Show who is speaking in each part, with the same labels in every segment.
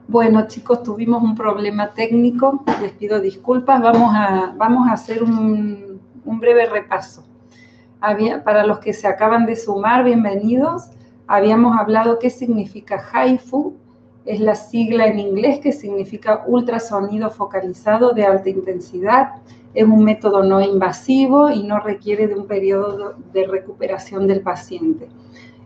Speaker 1: Bueno, chicos, tuvimos un problema técnico, les pido disculpas. Vamos a hacer un breve repaso. Para los que se acaban de sumar, bienvenidos. Habíamos hablado qué significa HIFU, es la sigla en inglés que significa ultrasonido focalizado de alta intensidad. Es un método no invasivo y no requiere de un periodo de recuperación del paciente.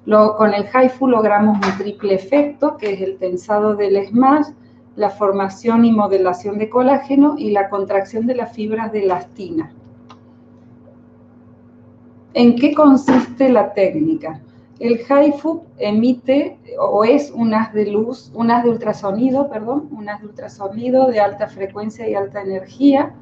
Speaker 1: Con el HIFU logramos un triple efecto, que es el tensado del SMASH, la formación y modelación de colágeno y la contracción de las fibras de elastina. ¿En qué consiste la técnica? El HIFU emite o es un haz de ultrasonido de alta frecuencia y alta energía,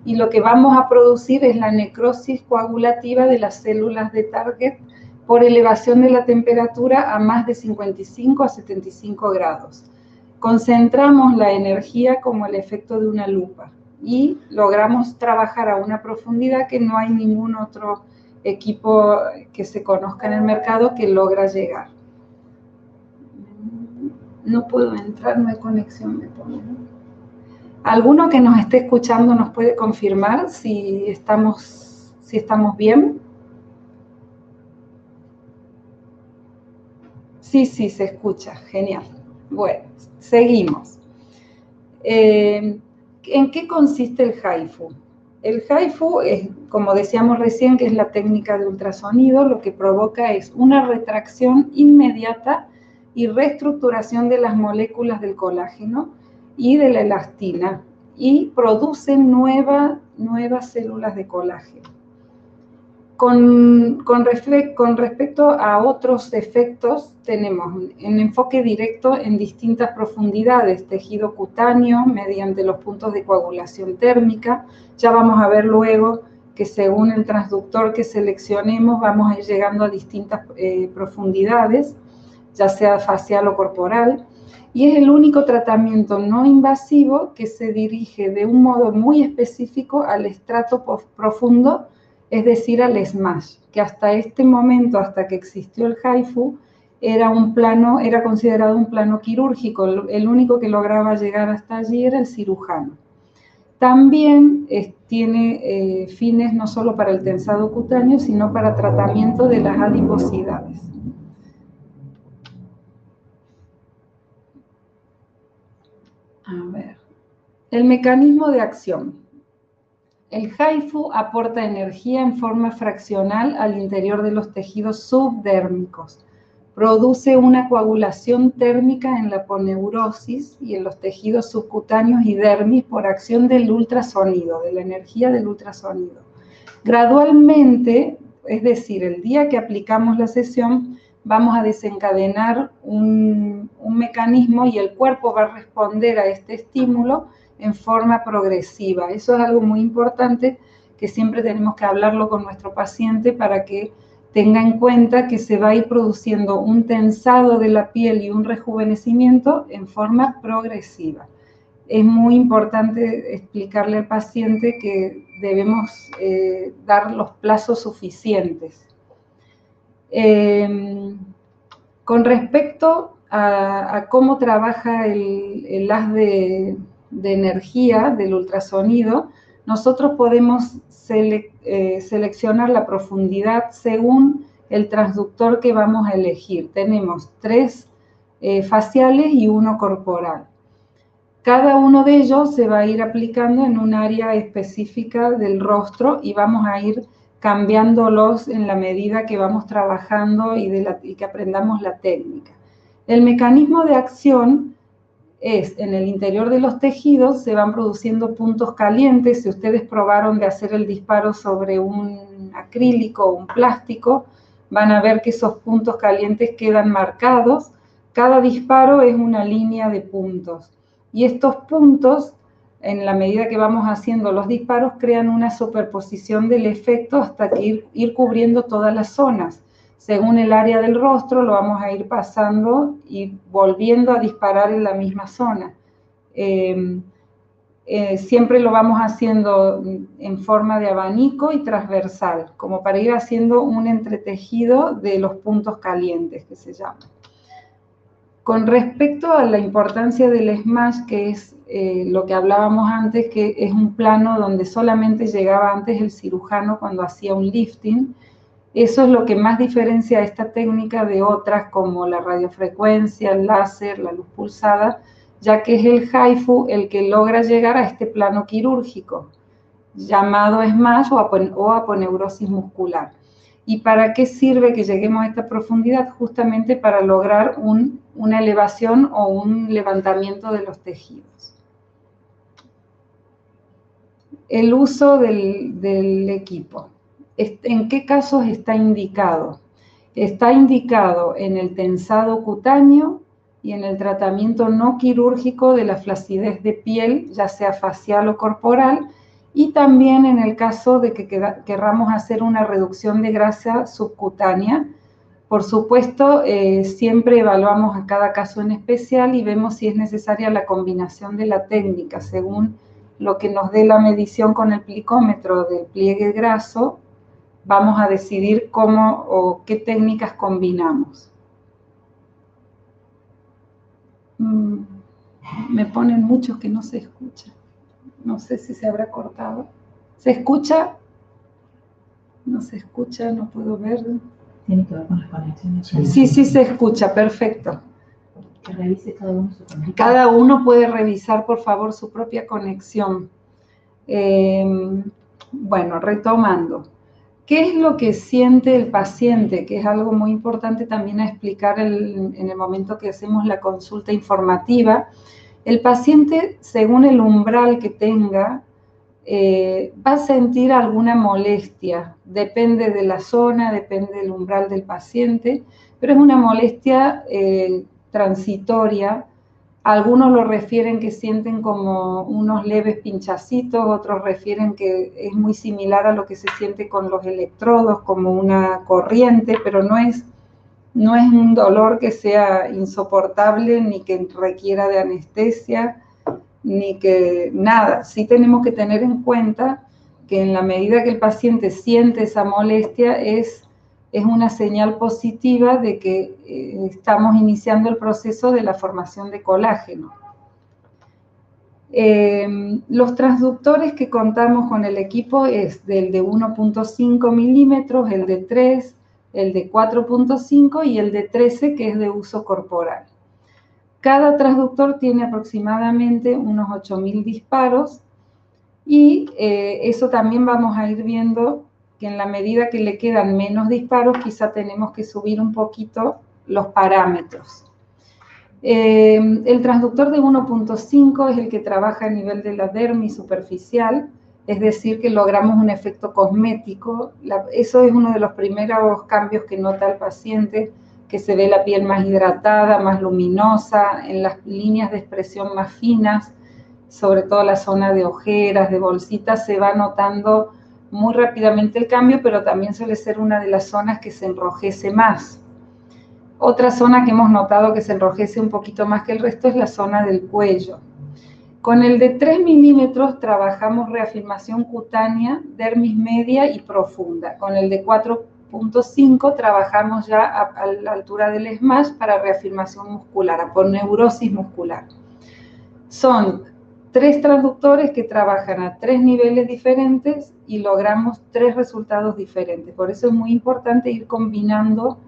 Speaker 1: y lo que vamos a producir es la necrosis coagulativa de las células de target por elevación de la temperatura a más de 55 a 75 grados. Concentramos la energía como el efecto de una lupa y logramos trabajar a una profundidad que no hay ningún otro equipo que se conozca en el mercado que logra llegar. No puedo entrar, no hay conexión, me pone, ¿no? ¿Alguno que nos esté escuchando nos puede confirmar si estamos bien? Sí, se escucha, genial. Bueno, seguimos. ¿En qué consiste el HIFU? El HIFU es, como decíamos recién, que es la técnica de ultrasonido, lo que provoca es una retracción inmediata y reestructuración de las moléculas del colágeno y de la elastina, y produce nuevas células de colágeno. Con respecto a otros efectos, tenemos un enfoque directo en distintas profundidades, tejido cutáneo mediante los puntos de coagulación térmica. Ya vamos a ver luego que según el transductor que seleccionemos vamos a ir llegando a distintas profundidades, ya sea facial o corporal, y es el único tratamiento no invasivo que se dirige de un modo muy específico al estrato profundo, es decir, al SMASH, que hasta este momento, hasta que existió el HIFU, era considerado un plano quirúrgico. El único que lograba llegar hasta allí era el cirujano. También tiene fines no solo para el tensado cutáneo, sino para tratamiento de las adiposidades. A ver, el mecanismo de acción. El HIFU aporta energía en forma fraccional al interior de los tejidos subdérmicos. Produce una coagulación térmica en la aponeurosis y en los tejidos subcutáneos y dermis por acción del ultrasonido, de la energía del ultrasonido. Gradualmente, es decir, el día que aplicamos la sesión, vamos a desencadenar un mecanismo y el cuerpo va a responder a este estímulo en forma progresiva. Eso es algo muy importante que siempre tenemos que hablarlo con nuestro paciente para que tenga en cuenta que se va a ir produciendo un tensado de la piel y un rejuvenecimiento en forma progresiva. Es muy importante explicarle al paciente que debemos dar los plazos suficientes. Con respecto a cómo trabaja el haz de energía del ultrasonido, nosotros podemos seleccionar la profundidad según el transductor que vamos a elegir. Tenemos 3 faciales y 1 corporal. Cada uno de ellos se va a ir aplicando en un área específica del rostro y vamos a ir cambiándolos en la medida que vamos trabajando y que aprendamos la técnica. El mecanismo de acción es, en el interior de los tejidos se van produciendo puntos calientes. Si ustedes probaron de hacer el disparo sobre un acrílico o un plástico, van a ver que esos puntos calientes quedan marcados. Cada disparo es una línea de puntos. Y estos puntos, en la medida que vamos haciendo los disparos, crean una superposición del efecto hasta que ir cubriendo todas las zonas. Según el área del rostro, lo vamos a ir pasando y volviendo a disparar en la misma zona. Siempre lo vamos haciendo en forma de abanico y transversal, como para ir haciendo un entretejido de los puntos calientes, que se llama. Con respecto a la importancia del SMASH, que es lo que hablábamos antes, que es un plano donde solamente llegaba antes el cirujano cuando hacía un lifting, eso es lo que más diferencia a esta técnica de otras como la radiofrecuencia, el láser, la luz pulsada, ya que es el HIFU el que logra llegar a este plano quirúrgico, llamado SMASH o aponeurosis muscular. ¿Y para qué sirve que lleguemos a esta profundidad? Justamente para lograr una elevación o un levantamiento de los tejidos. El uso del equipo. ¿En qué casos está indicado? Está indicado en el tensado cutáneo y en el tratamiento no quirúrgico de la flacidez de piel, ya sea facial o corporal, y también en el caso de que querramos hacer una reducción de grasa subcutánea. Por supuesto, siempre evaluamos a cada caso en especial y vemos si es necesaria la combinación de la técnica según lo que nos dé la medición con el plicómetro del pliegue graso. Vamos a decidir cómo o qué técnicas combinamos. Me ponen muchos que no se escuchan. No sé si se habrá cortado. ¿Se escucha? No se escucha, no puedo ver.
Speaker 2: Tiene que ver con las conexiones.
Speaker 1: Sí, se escucha, perfecto.
Speaker 2: Que revise cada uno su conexión.
Speaker 1: Cada uno puede revisar, por favor, su propia conexión. Bueno, retomando. ¿Qué es lo que siente el paciente? Que es algo muy importante también a explicar en el momento que hacemos la consulta informativa. El paciente, según el umbral que tenga, va a sentir alguna molestia. Depende de la zona, depende del umbral del paciente, pero es una molestia transitoria. Algunos lo refieren que sienten como unos leves pinchacitos, otros refieren que es muy similar a lo que se siente con los electrodos, como una corriente, pero no es un dolor que sea insoportable ni que requiera de anestesia, ni que nada. Sí tenemos que tener en cuenta que en la medida que el paciente siente esa molestia es una señal positiva de que estamos iniciando el proceso de la formación de colágeno. Los transductores que contamos con el equipo es del de 1.5 milímetros, el de 3, el de 4.5 y el de 13 que es de uso corporal. Cada transductor tiene aproximadamente unos 8.000 disparos y eso también vamos a ir viendo que en la medida que le quedan menos disparos, quizá tenemos que subir un poquito los parámetros. El transductor de 1.5 es el que trabaja a nivel de la dermis superficial, es decir, que logramos un efecto cosmético. Eso es uno de los primeros cambios que nota el paciente, que se ve la piel más hidratada, más luminosa, en las líneas de expresión más finas, sobre todo la zona de ojeras, de bolsitas, se va notando muy rápidamente el cambio, pero también suele ser una de las zonas que se enrojece más. Otra zona que hemos notado que se enrojece un poquito más que el resto es la zona del cuello. Con el de 3 milímetros trabajamos reafirmación cutánea, dermis media y profunda. Con el de 4.5 trabajamos ya a la altura del SMASH para reafirmación muscular, aponeurosis muscular. Son 3 transductores que trabajan a 3 niveles diferentes y logramos 3 resultados diferentes. Por eso es muy importante ir combinando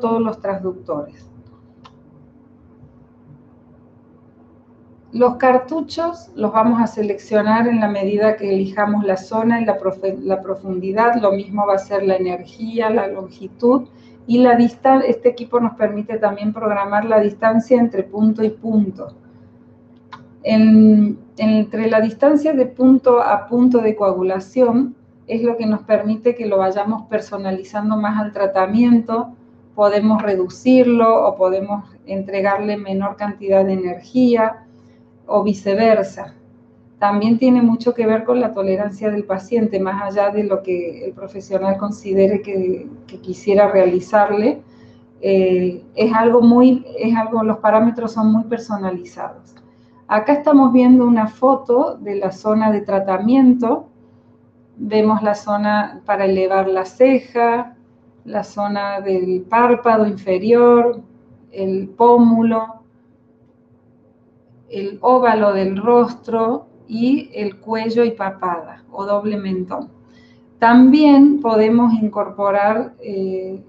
Speaker 1: todos los transductores. Los cartuchos los vamos a seleccionar en la medida que elijamos la zona y la profundidad. Lo mismo va a ser la energía, la longitud y la distancia. Este equipo nos permite también programar la distancia entre punto y punto. Entre la distancia de punto a punto de coagulación es lo que nos permite que lo vayamos personalizando más al tratamiento. Podemos reducirlo o podemos entregarle menor cantidad de energía, o viceversa. También tiene mucho que ver con la tolerancia del paciente, más allá de lo que el profesional considere que quisiera realizarle. Los parámetros son muy personalizados. Acá estamos viendo una foto de la zona de tratamiento. Vemos la zona para elevar la ceja, la zona del párpado inferior, el pómulo, el óvalo del rostro y el cuello y papada o doble mentón. También podemos incorporar en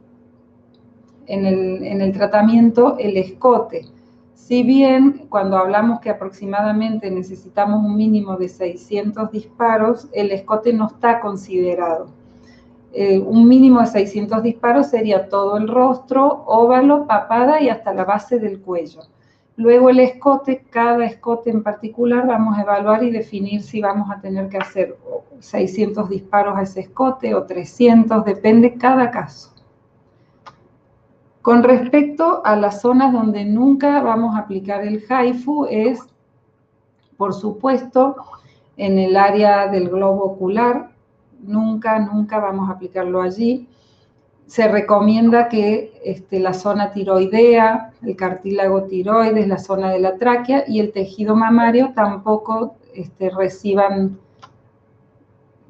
Speaker 1: el tratamiento el escote. Si bien cuando hablamos que aproximadamente necesitamos un mínimo de 600 disparos, el escote no está considerado. Un mínimo de 600 disparos sería todo el rostro, óvalo, papada y hasta la base del cuello. Luego el escote, cada escote en particular, vamos a evaluar y definir si vamos a tener que hacer 600 disparos a ese escote o 300, depende cada caso. Con respecto a las zonas donde nunca vamos a aplicar el HIFU es, por supuesto, en el área del globo ocular. Nunca vamos a aplicarlo allí. Se recomienda que la zona tiroidea, el cartílago tiroides, la zona de la tráquea y el tejido mamario tampoco reciban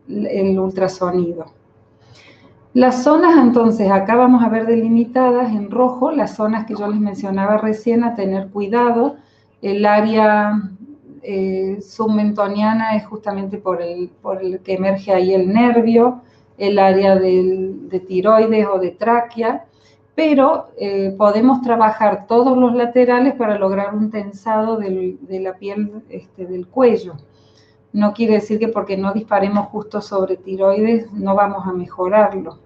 Speaker 1: el ultrasonido. Las zonas, entonces, acá vamos a ver delimitadas en rojo, las zonas que yo les mencionaba recién a tener cuidado. El área submentoniana es justamente por el que emerge ahí el nervio, el área de tiroides o de tráquea, pero podemos trabajar todos los laterales para lograr un tensado de la piel del cuello. No quiere decir que porque no disparemos justo sobre tiroides no vamos a mejorarlo.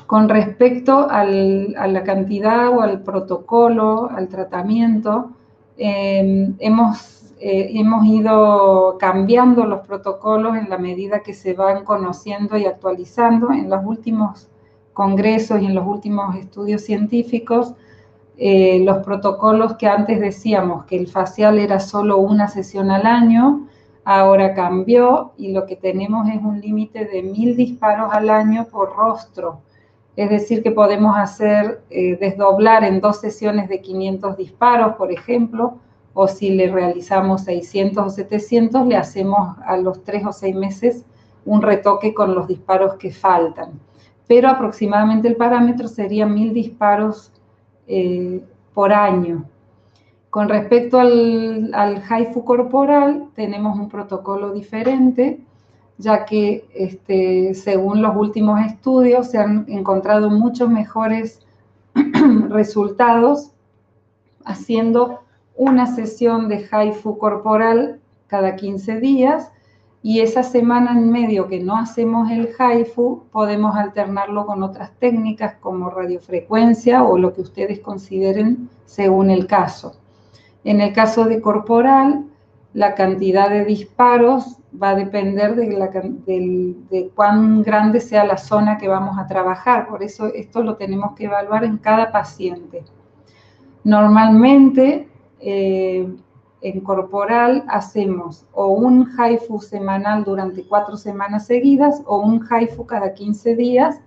Speaker 1: Con respecto a la cantidad o al protocolo, al tratamiento, hemos ido cambiando los protocolos en la medida que se van conociendo y actualizando. En los últimos congresos y en los últimos estudios científicos, los protocolos que antes decíamos que el facial era solo una sesión al año, ahora cambió y lo que tenemos es un límite de 1000 disparos al año por rostro. Es decir, que podemos hacer desdoblar en 2 sesiones de 500 disparos, por ejemplo, o si le realizamos 600 o 700, le hacemos a los 3 o 6 meses un retoque con los disparos que faltan. Pero aproximadamente el parámetro sería 1000 disparos por año. Con respecto al HIFU corporal, tenemos un protocolo diferente, ya que según los últimos estudios se han encontrado muchos mejores resultados haciendo una sesión de HIFU corporal cada 15 días y esa semana en medio que no hacemos el HIFU podemos alternarlo con otras técnicas como radiofrecuencia o lo que ustedes consideren según el caso. En el caso de corporal, la cantidad de disparos va a depender de cuán grande sea la zona que vamos a trabajar. Por eso esto lo tenemos que evaluar en cada paciente. Normalmente, en corporal hacemos o un HIFU semanal durante 4 semanas seguidas o un HIFU cada 15 días,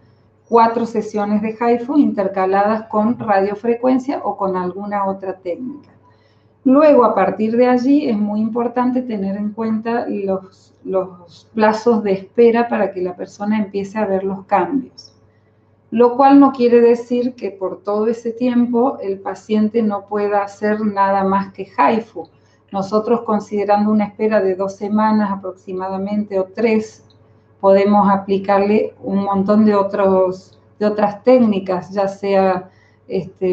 Speaker 1: 4 sesiones de HIFU intercaladas con radiofrecuencia o con alguna otra técnica. Luego, a partir de allí, es muy importante tener en cuenta los plazos de espera para que la persona empiece a ver los cambios. Lo cual no quiere decir que por todo ese tiempo el paciente no pueda hacer nada más que HIFU. Nosotros, considerando una espera de 2 semanas aproximadamente o 3, podemos aplicarle un montón de otras técnicas, ya sea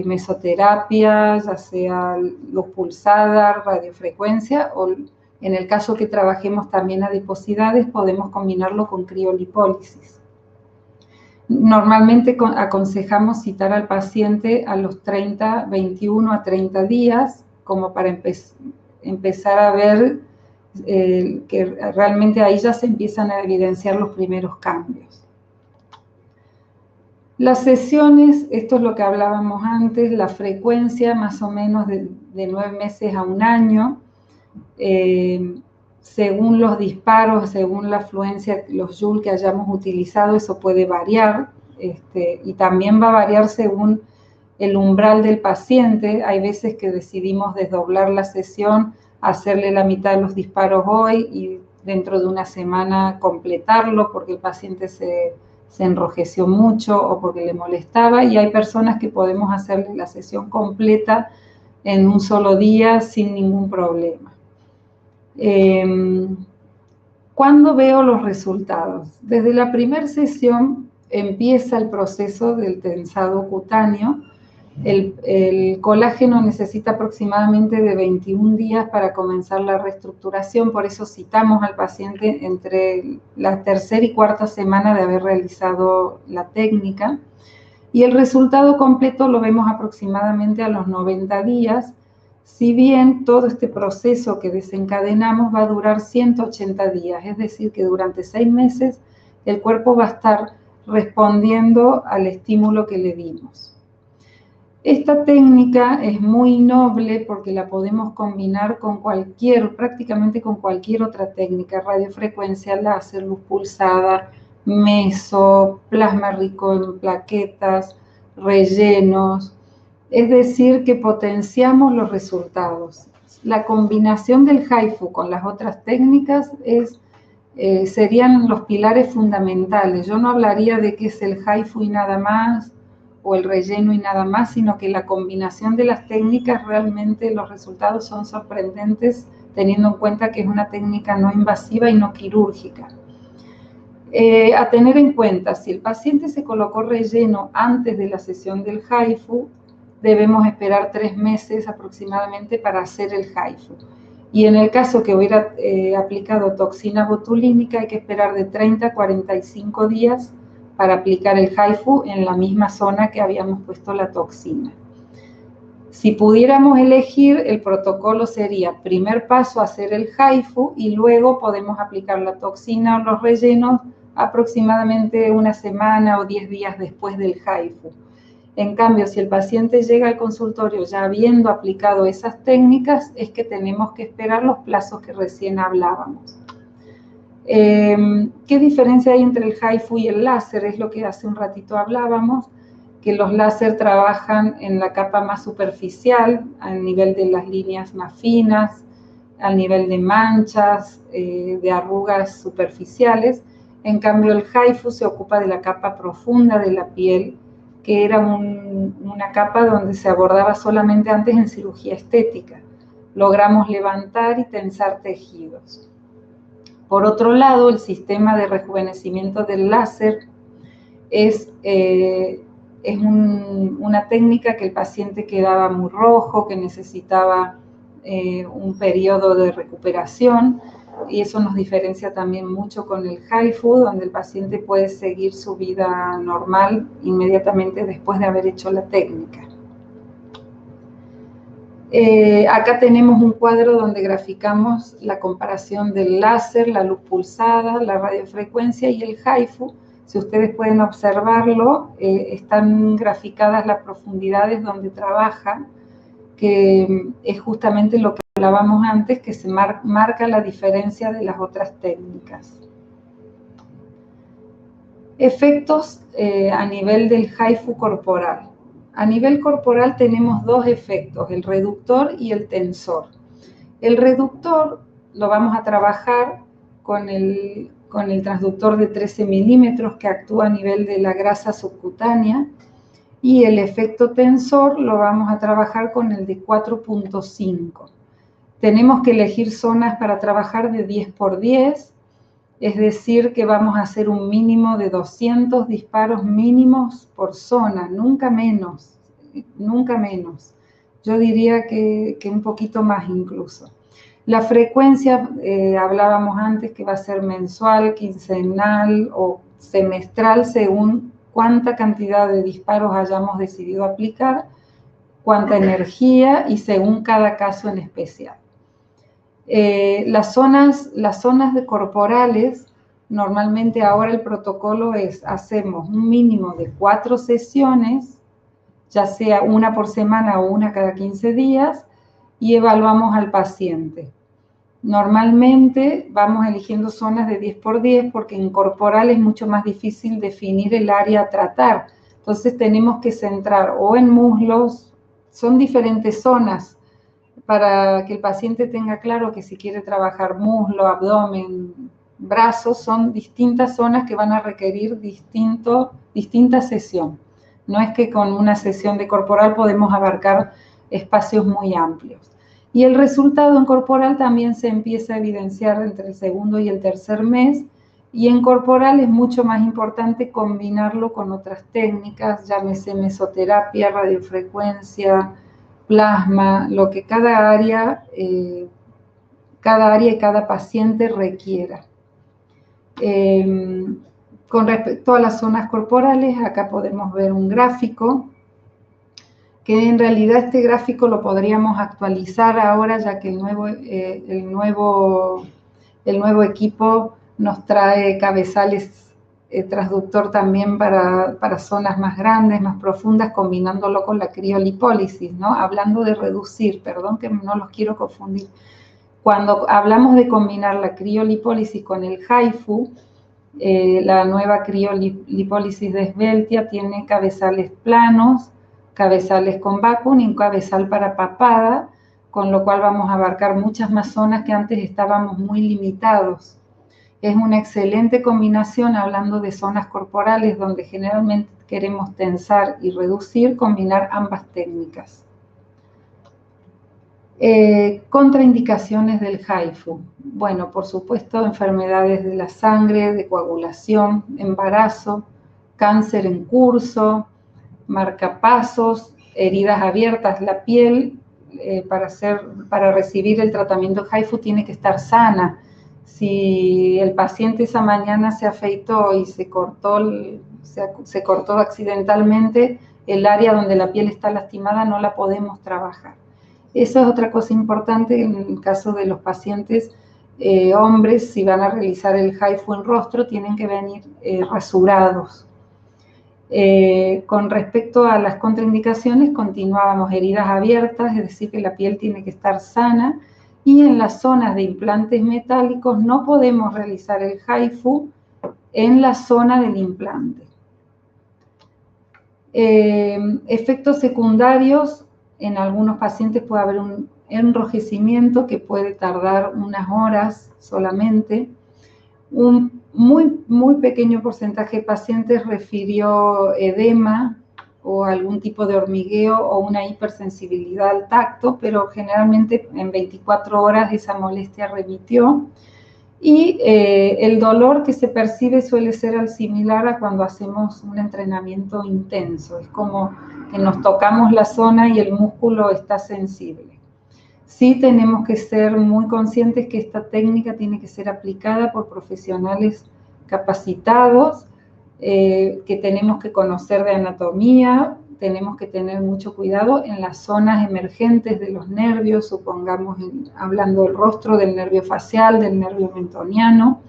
Speaker 1: mesoterapia, ya sea luz pulsada, radiofrecuencia, o en el caso que trabajemos también adiposidades, podemos combinarlo con criolipólisis. Normalmente aconsejamos citar al paciente a los 21 a 30 días, como para empezar a ver que realmente ahí ya se empiezan a evidenciar los primeros cambios. Las sesiones, esto es lo que hablábamos antes, la frecuencia más o menos de 9 meses a 1 año, según los disparos, según la afluencia, los Joule que hayamos utilizado, eso puede variar, y también va a variar según el umbral del paciente. Hay veces que decidimos desdoblar la sesión, hacerle la mitad de los disparos hoy y dentro de una semana completarlo porque el paciente se se enrojeció mucho o porque le molestaba, y hay personas que podemos hacerle la sesión completa en un solo día sin ningún problema. ¿Cuándo veo los resultados? Desde la primera sesión empieza el proceso del tensado cutáneo. El colágeno necesita aproximadamente de 21 días para comenzar la reestructuración, por eso citamos al paciente entre la tercera y cuarta semana de haber realizado la técnica, y el resultado completo lo vemos aproximadamente a los 90 días, si bien todo este proceso que desencadenamos va a durar 180 días, es decir, que durante 6 meses el cuerpo va a estar respondiendo al estímulo que le dimos. Esta técnica es muy noble porque la podemos combinar con prácticamente con cualquier otra técnica: radiofrecuencia, láser, luz pulsada, meso, plasma rico en plaquetas, rellenos. Es decir, que potenciamos los resultados. La combinación del HIFU con las otras técnicas serían los pilares fundamentales. Yo no hablaría de que es el HIFU y nada más, o el relleno y nada más, sino que la combinación de las técnicas, realmente los resultados son sorprendentes, teniendo en cuenta que es una técnica no invasiva y no quirúrgica. A tener en cuenta, si el paciente se colocó relleno antes de la sesión del HIFU, debemos esperar 3 meses aproximadamente para hacer el HIFU. Y en el caso que hubiera aplicado toxina botulínica, hay que esperar de 30 a 45 días para aplicar el HIFU en la misma zona que habíamos puesto la toxina. Si pudiéramos elegir, el protocolo sería: primer paso, hacer el HIFU, y luego podemos aplicar la toxina o los rellenos aproximadamente una semana o 10 días después del HIFU. En cambio, si el paciente llega al consultorio ya habiendo aplicado esas técnicas, es que tenemos que esperar los plazos que recién hablábamos. ¿Qué diferencia hay entre el HIFU y el láser? Es lo que hace un ratito hablábamos, que los láser trabajan en la capa más superficial, al nivel de las líneas más finas, al nivel de manchas, de arrugas superficiales. En cambio, el HIFU se ocupa de la capa profunda de la piel, que era una capa donde se abordaba solamente antes en cirugía estética. Logramos levantar y tensar tejidos. Por otro lado, el sistema de rejuvenecimiento del láser es una técnica que el paciente quedaba muy rojo, que necesitaba un periodo de recuperación, y eso nos diferencia también mucho con el HIFU, donde el paciente puede seguir su vida normal inmediatamente después de haber hecho la técnica. Acá tenemos un cuadro donde graficamos la comparación del láser, la luz pulsada, la radiofrecuencia y el HIFU. Si ustedes pueden observarlo, están graficadas las profundidades donde trabaja, que es justamente lo que hablábamos antes, que se marca la diferencia de las otras técnicas. Efectos a nivel del HIFU corporal. A nivel corporal tenemos 2 efectos, el reductor y el tensor. El reductor lo vamos a trabajar con el transductor de 13 milímetros que actúa a nivel de la grasa subcutánea, y el efecto tensor lo vamos a trabajar con el de 4.5. Tenemos que elegir zonas para trabajar de 10 por 10, es decir, que vamos a hacer un mínimo de 200 disparos mínimos por zona, nunca menos, nunca menos. Yo diría que un poquito más incluso. La frecuencia, hablábamos antes que va a ser mensual, quincenal o semestral, según cuánta cantidad de disparos hayamos decidido aplicar, cuánta energía y según cada caso en especial. Las zonas corporales, normalmente ahora el protocolo es: hacemos un mínimo de 4 sesiones, ya sea una por semana o una cada 15 días, y evaluamos al paciente. Normalmente vamos eligiendo zonas de 10 por 10 porque en corporal es mucho más difícil definir el área a tratar. Entonces tenemos que centrar o en muslos, son diferentes zonas, para que el paciente tenga claro que si quiere trabajar muslo, abdomen, brazos son distintas zonas que van a requerir distinta sesión. No es que con una sesión de corporal podemos abarcar espacios muy amplios. Y el resultado en corporal también se empieza a evidenciar entre el segundo y el tercer mes, y en corporal es mucho más importante combinarlo con otras técnicas, llámese mesoterapia, radiofrecuencia, plasma, lo que cada área y cada paciente requiera. Con respecto a las zonas corporales, acá podemos ver un gráfico, que en realidad este gráfico lo podríamos actualizar ahora, ya que el nuevo equipo nos trae cabezales transductor también para zonas más grandes, más profundas, combinándolo con la criolipólisis, ¿no? Hablando de reducir, perdón que no los quiero confundir. Cuando hablamos de combinar la criolipólisis con el HIFU, la nueva criolipólisis de Sveltia tiene cabezales planos, cabezales con vacuum y un cabezal para papada, con lo cual vamos a abarcar muchas más zonas que antes estábamos muy limitados. Es una excelente combinación, hablando de zonas corporales donde generalmente queremos tensar y reducir, combinar ambas técnicas. Contraindicaciones del HIFU. Bueno, por supuesto, enfermedades de la sangre, de coagulación, embarazo, cáncer en curso, marcapasos, heridas abiertas. La piel, para recibir el tratamiento HIFU, tiene que estar sana. Si el paciente esa mañana se afeitó y se cortó accidentalmente, el área donde la piel está lastimada no la podemos trabajar. Eso es otra cosa importante en el caso de los pacientes hombres. Si van a realizar el HIFU en rostro, tienen que venir rasurados. Con respecto a las contraindicaciones, continuábamos heridas abiertas, es decir, que la piel tiene que estar sana, y en las zonas de implantes metálicos no podemos realizar el HIFU en la zona del implante. Efectos secundarios: en algunos pacientes puede haber un enrojecimiento que puede tardar unas horas solamente. Un muy pequeño porcentaje de pacientes refirió edema o algún tipo de hormigueo o una hipersensibilidad al tacto, pero generalmente en 24 horas esa molestia remitió. Y el dolor que se percibe suele ser similar a cuando hacemos un entrenamiento intenso. Es como que nos tocamos la zona y el músculo está sensible. Sí tenemos que ser muy conscientes que esta técnica tiene que ser aplicada por profesionales capacitados, que tenemos que conocer de anatomía, tenemos que tener mucho cuidado en las zonas emergentes de los nervios, supongamos hablando del rostro, del nervio facial, del nervio mentoniano,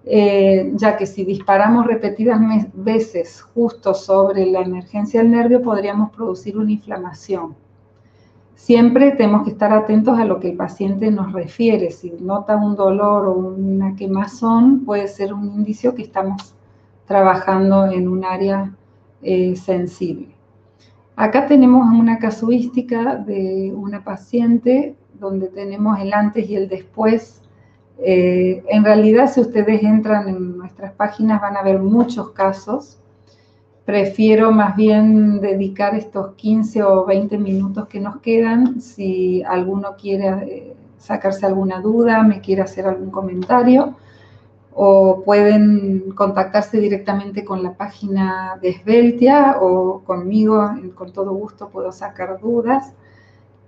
Speaker 1: ya que si disparamos repetidas veces justo sobre la emergencia del nervio, podríamos producir una inflamación. Siempre tenemos que estar atentos a lo que el paciente nos refiere. Si nota un dolor o una quemazón, puede ser un indicio que estamos trabajando en un área sensible. Acá tenemos una casuística de una paciente donde tenemos el antes y el después. En realidad, si ustedes entran en nuestras páginas van a ver muchos casos. Prefiero más bien dedicar estos 15 o 20 minutos que nos quedan. Si alguno quiere sacarse alguna duda, me quiere hacer algún comentario, o pueden contactarse directamente con la página de Sveltia o conmigo, con todo gusto puedo sacar dudas.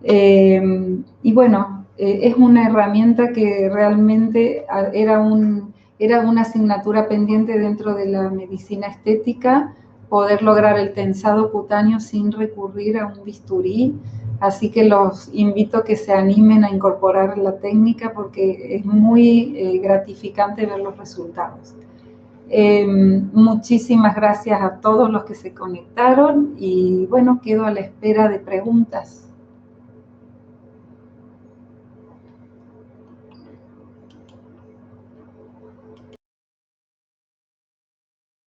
Speaker 1: Y bueno, es una herramienta que realmente era una asignatura pendiente dentro de la medicina estética, poder lograr el tensado cutáneo sin recurrir a un bisturí. Así que los invito a que se animen a incorporar la técnica porque es muy gratificante ver los resultados. Muchísimas gracias a todos los que se conectaron y bueno, quedo a la espera de preguntas.